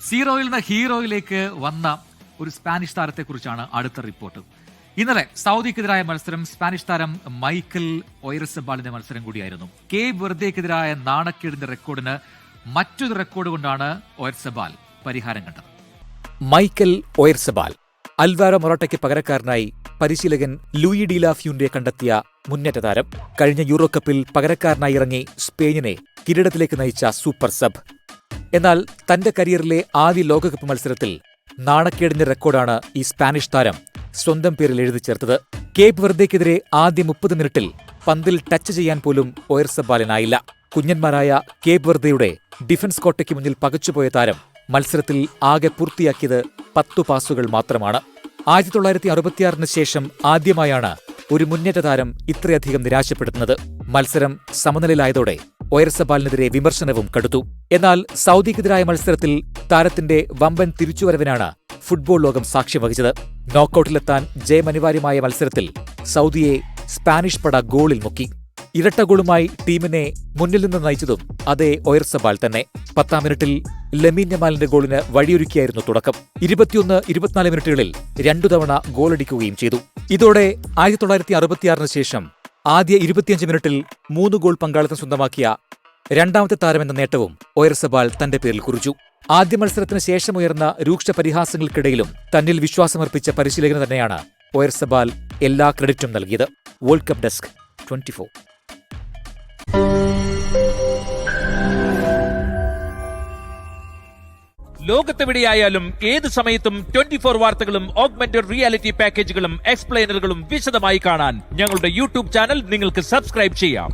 സീറോയിൽ നിന്ന് ഹീറോയിലേക്ക് വന്ന ഒരു സ്പാനിഷ് താരത്തെക്കുറിച്ചാണ് അടുത്ത റിപ്പോർട്ട്. ഇന്നലെ സൗദിക്കെതിരായ മത്സരം സ്പാനിഷ് താരം മൈക്കൽ ഒയർസബാലിന്റെ മത്സരം കൂടിയായിരുന്നു. കേപ്പ് വെർദെക്കെതിരായ നാണക്കേടിന്റെ റെക്കോർഡിന് മറ്റൊരു റെക്കോർഡ് കൊണ്ടാണ് ഒയർസബാൽ പരിഹാരം കണ്ടത്. മൈക്കൽ ഒയർസബാൽ അൽവാരോ മൊറാട്ടയ്ക്ക് പകരക്കാരനായി പരിശീലകൻ ലൂയി ഡിലാഫ്യൂന്റെ കണ്ടെത്തിയ മുന്നേറ്റ താരം. കഴിഞ്ഞ യൂറോ കപ്പിൽ പകരക്കാരനായി ഇറങ്ങി സ്പെയിനിനെ കിരീടത്തിലേക്ക് നയിച്ച സൂപ്പർ സബ്. എന്നാൽ തന്റെ കരിയറിലെ ആദ്യ ലോകകപ്പ് മത്സരത്തിൽ നാണക്കേടിന്റെ റെക്കോർഡാണ് ഈ സ്പാനിഷ് താരം സ്വന്തം പേരിൽ എഴുതി ചേർത്തത്. കേപ്പ് വെർദെക്കെതിരെ ആദ്യ 30 മിനിറ്റിൽ പന്തിൽ ടച്ച് ചെയ്യാൻ പോലും ഒയർസബാലിനായില്ല. കുഞ്ഞന്മാരായ കേപ്പ് വെർദെയുടെ ഡിഫൻസ് കോട്ടയ്ക്ക് മുന്നിൽ പകച്ചുപോയ താരം മത്സരത്തിൽ ആകെ പൂർത്തിയാക്കിയത് 10 പാസുകൾ മാത്രമാണ്. 1966 ശേഷം ആദ്യമായാണ് ഒരു മുന്നേറ്റ താരം ഇത്രയധികം നിരാശപ്പെടുത്തുന്നത്. മത്സരം സമനിലയിലായതോടെ ഒയർസബാലിനെതിരെ വിമർശനവും കടുത്തു. എന്നാൽ സൗദിക്കെതിരായ മത്സരത്തിൽ താരത്തിന്റെ വമ്പൻ തിരിച്ചുവരവിനാണ് ഫുട്ബോൾ ലോകം സാക്ഷ്യം വഹിച്ചത്. നോക്കൌട്ടിലെത്താൻ ജയമനിവാര്യമായ മത്സരത്തിൽ സൗദിയെ സ്പാനിഷ് പട ഗോളിൽ മുക്കി. ഇരട്ട ഗോളുമായി ടീമിനെ മുന്നിൽ നിന്ന് നയിച്ചതും അതേ ഒയർസബാൽ തന്നെ. 10-ാം മിനിറ്റിൽ ലമീൻ യമാലിന്റെ ഗോളിന് വഴിയൊരുക്കിയായിരുന്നു തുടക്കം. 21-24 മിനിറ്റുകളിൽ 2 തവണ ഗോളടിക്കുകയും ചെയ്തു. ഇതോടെ 1966 ശേഷം ആദ്യ 25 മിനിറ്റിൽ 3 ഗോൾ പങ്കാളിത്തം സ്വന്തമാക്കിയ രണ്ടാമത്തെ താരമെന്ന നേട്ടവും ഒയർസബാൽ തന്റെ പേരിൽ കുറിച്ചു. ആദ്യ മത്സരത്തിന് ശേഷമുയർന്ന രൂക്ഷ പരിഹാസങ്ങൾക്കിടയിലും തന്നിൽ വിശ്വാസമർപ്പിച്ച പരിശീലകന് തന്നെയാണ് ഒയർസബാൽ എല്ലാ ക്രെഡിറ്റും നൽകിയത്. World cup desk 24. ലോകത്തെവിടെയായാലും ഏത് സമയത്തും 24 വാർത്തകളും ഓഗ്മെന്റഡ് റിയാലിറ്റി പാക്കേജുകളും എക്സ്പ്ലെയിനറുകളും വിശദമായി കാണാൻ ഞങ്ങളുടെ യൂട്യൂബ് ചാനൽ നിങ്ങൾക്ക് സബ്സ്ക്രൈബ് ചെയ്യാം.